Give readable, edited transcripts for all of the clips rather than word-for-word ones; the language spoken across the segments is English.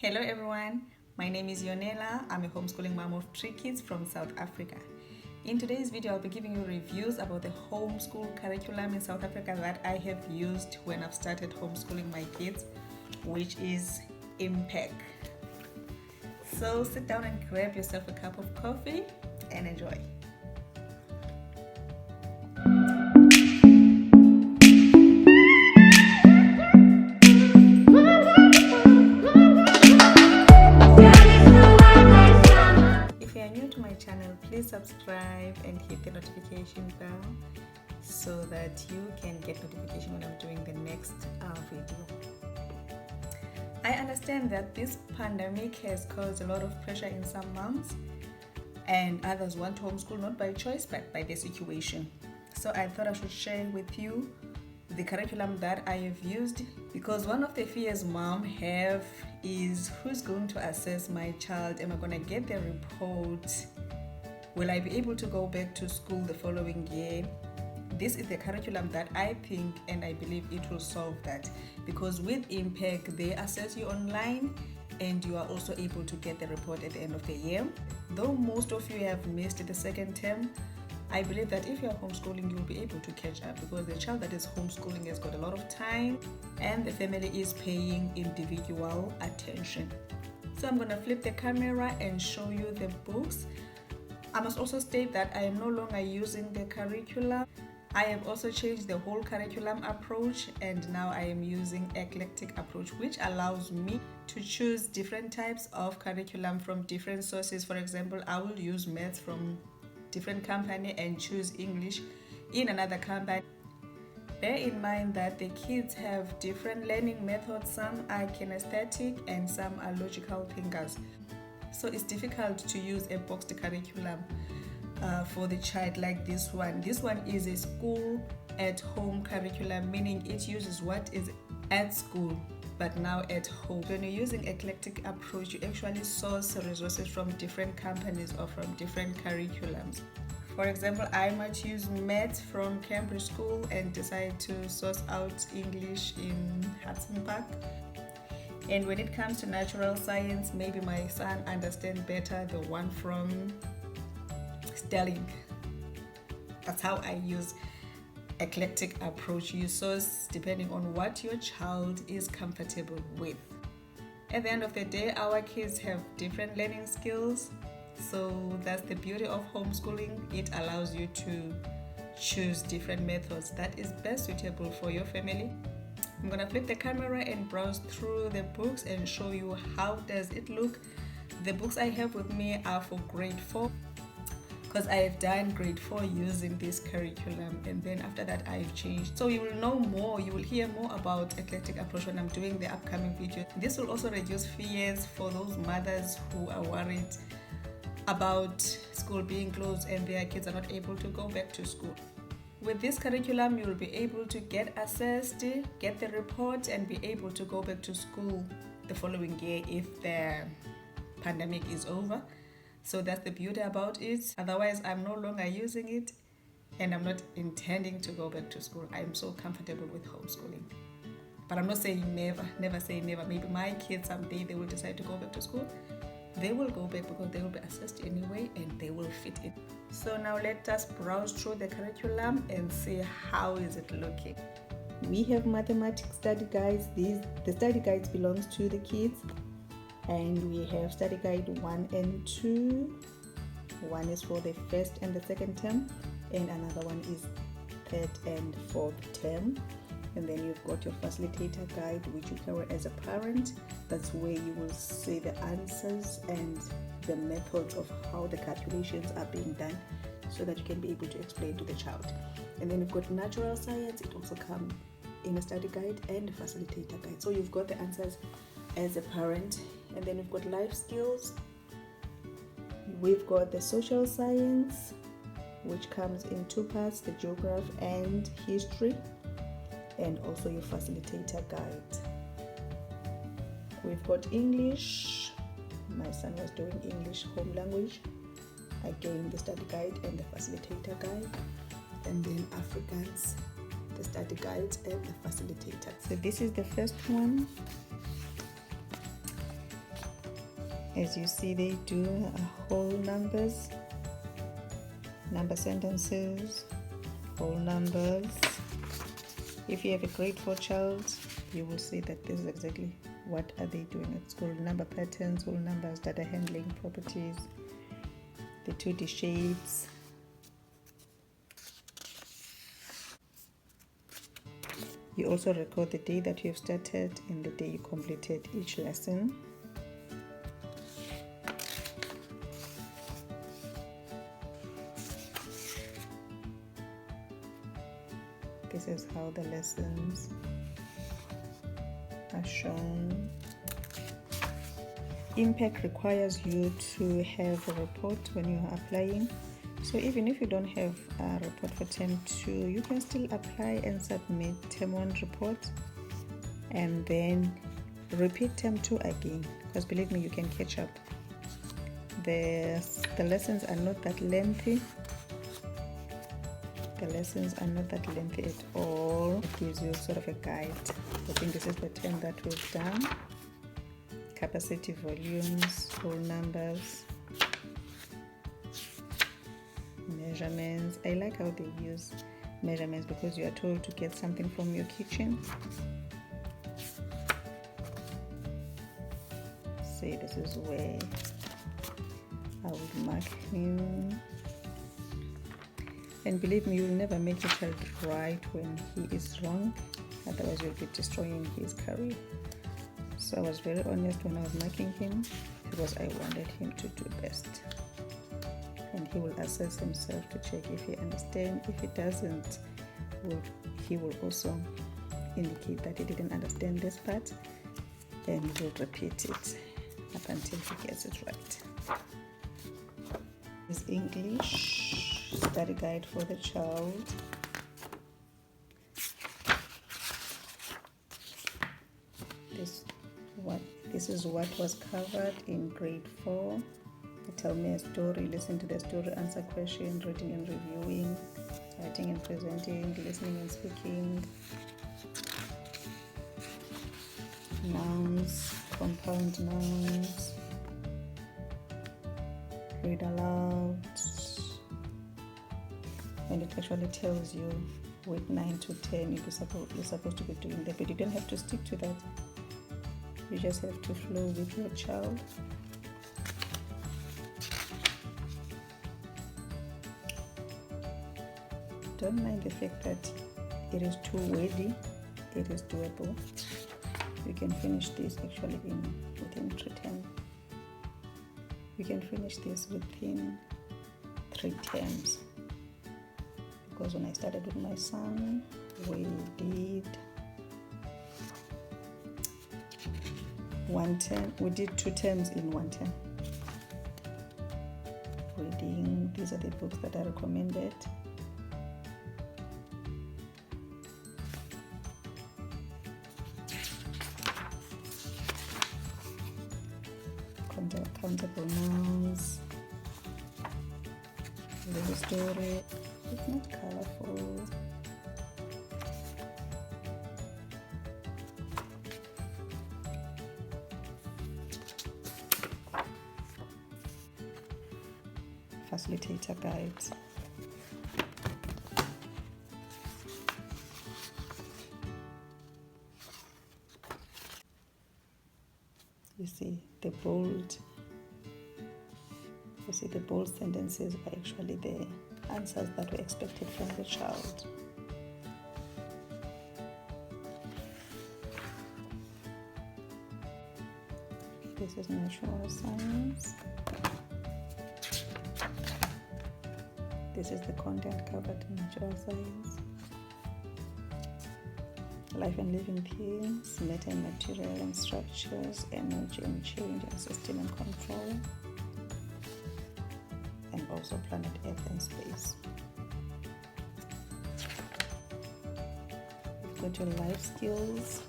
Hello everyone, my name is Yonela. I'm a homeschooling mom of 3 kids from South Africa. In today's video, I'll be giving you reviews about the homeschool curriculum in South Africa that I have used when I've started homeschooling my kids, which is Impaq. So sit down and grab yourself a cup of coffee and enjoy. Please subscribe and hit the notification bell so that you can get notification when I'm doing the next video. I understand that this pandemic has caused a lot of pressure in some moms, and others want to homeschool not by choice but by the situation. So I thought I should share with you the curriculum that I have used, because one of the fears mom have is, who's going to assess my child? Am I going to get the report? Will I be able to go back to school the following year? This is the curriculum that I think and I believe it will solve that, because with Impaq they assess you online and you are also able to get the report at the end of the year. Though most of you have missed the second term, I believe that if you are homeschooling, you'll be able to catch up, because the child that is homeschooling has got a lot of time and the family is paying individual attention. So I'm going to flip the camera and show you the books. I must also state that I am no longer using the curriculum. I have also changed the whole curriculum approach, and now I am using Eclectic Approach, which allows me to choose different types of curriculum from different sources. For example, I will use maths from different company and choose English in another company. Bear in mind that the kids have different learning methods. Some are kinesthetic and some are logical thinkers. So it's difficult to use a boxed curriculum for the child like this one. This one is a school at home curriculum, meaning it uses what is at school but now at home. When you're using Eclectic Approach, you actually source resources from different companies or from different curriculums. For example, I might use maths from Cambridge School and decide to source out English in Impaq. And when it comes to natural science, maybe my son understands better the one from Sterling. That's how I use Eclectic Approach. You source depending on what your child is comfortable with. At the end of the day, our kids have different learning skills. So that's the beauty of homeschooling. It allows you to choose different methods that is best suitable for your family. I'm gonna flip the camera and browse through the books and show you how does it look. The books I have with me are for grade 4, because I have done grade 4 using this curriculum, and then after that I've changed. So you will know more, you will hear more about Eclectic Approach when I'm doing the upcoming video. This will also reduce fears for those mothers who are worried about school being closed and their kids are not able to go back to school. With this curriculum, you will be able to get assessed, get the report, and be able to go back to school the following year if the pandemic is over. So that's the beauty about it. Otherwise, I'm no longer using it and I'm not intending to go back to school. I'm so comfortable with homeschooling. But I'm not saying never say never. Maybe my kids someday they will decide to go back to school. They will go back because they will be assessed anyway and they will fit in. So now let us browse through the curriculum and see how is it looking. We have mathematics study guides. The study guides belongs to the kids, and we have study guide 1 and 2. One is for the first and the second term, and another one is third and fourth term. And then you've got your facilitator guide, which you carry as a parent. That's where you will see the answers and the methods of how the calculations are being done, so that you can be able to explain to the child. And then you've got natural science. It also comes in a study guide and a facilitator guide. So you've got the answers as a parent. And then you've got life skills. We've got the social science, which comes in 2 parts, the geography and history, and also your facilitator guide. We've got English. My son was doing English home language. Again, the study guide and the facilitator guide. And then Afrikaans, the study guide and the facilitator. So this is the first one. As you see, they do whole numbers, number sentences, whole numbers. If you have a grade 4 child, you will see that this is exactly what are they doing at school. Number patterns, whole numbers, data handling, properties, the 2D shapes. You also record the day that you have started and the day you completed each lesson. This is how the lessons are shown. Impaq requires you to have a report when you are applying. So even if you don't have a report for term 2, you can still apply and submit term 1 report and then repeat term 2 again, because believe me, you can catch up. The lessons are not that lengthy. The lessons are not that lengthy at all. It gives you sort of a guide. I think this is the term that we've done. Capacity, volumes, whole numbers, measurements. I like how they use measurements because you are told to get something from your kitchen. Say this is where I would mark him. And believe me, you'll never make your child right when he is wrong, otherwise you'll be destroying his career. So I was very honest when I was marking him because I wanted him to do best. And he will assess himself to check if he understands. If he doesn't, he will also indicate that he didn't understand this part, and he will repeat it up until he gets it right. This is English study guide for the child. This is what was covered in grade 4. Tell me a story, listen to the story, answer questions, reading and reviewing, writing and presenting, listening and speaking, nouns, compound nouns, read aloud, and it actually tells you with 9 to 10 you're supposed to be doing that, but you don't have to stick to that. You just have to flow with your child. Don't mind the fact that it is too wordy. It is doable. You can finish this actually within 3 terms. You can finish this within 3 terms. Because when I started with my son, we did 1 term. We did 2 terms in 1 term. Reading, these are the books that are recommended. Countable nouns, little story. It's not colorful. Facilitator guides. You see the bold. You see the bold sentences are actually the answers that were expected from the child. This is natural science. This is the content covered in natural science. Life and living things, matter and material and structures, energy and change and system and control, and also planet Earth and space. You've got your life skills.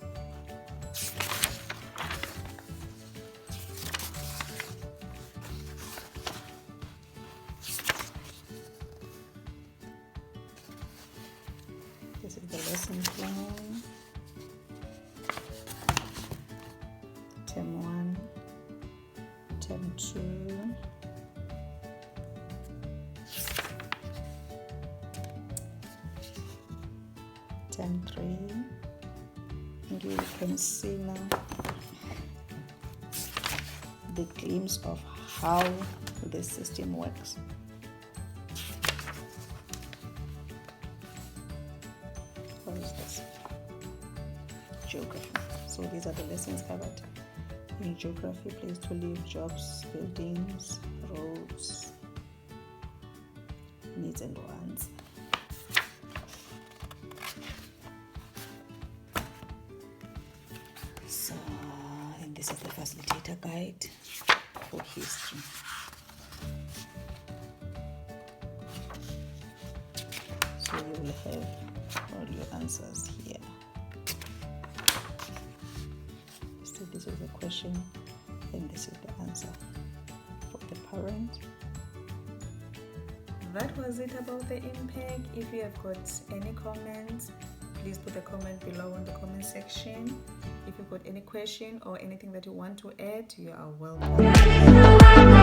This is the lesson plan. Term 1. term 2, term 3, and you can see now the glimpse of how the system works. What is this? Geography. So these are the lessons covered in geography: place to live, jobs, buildings, roads, needs and wants. So, and this is the facilitator guide for history. So you will have all your answers here. So this is the question and this is the answer for the parent. That was it about the Impaq. If you have got any comments, please put a comment below in the comment section. If you've got any question or anything that you want to add, you are welcome.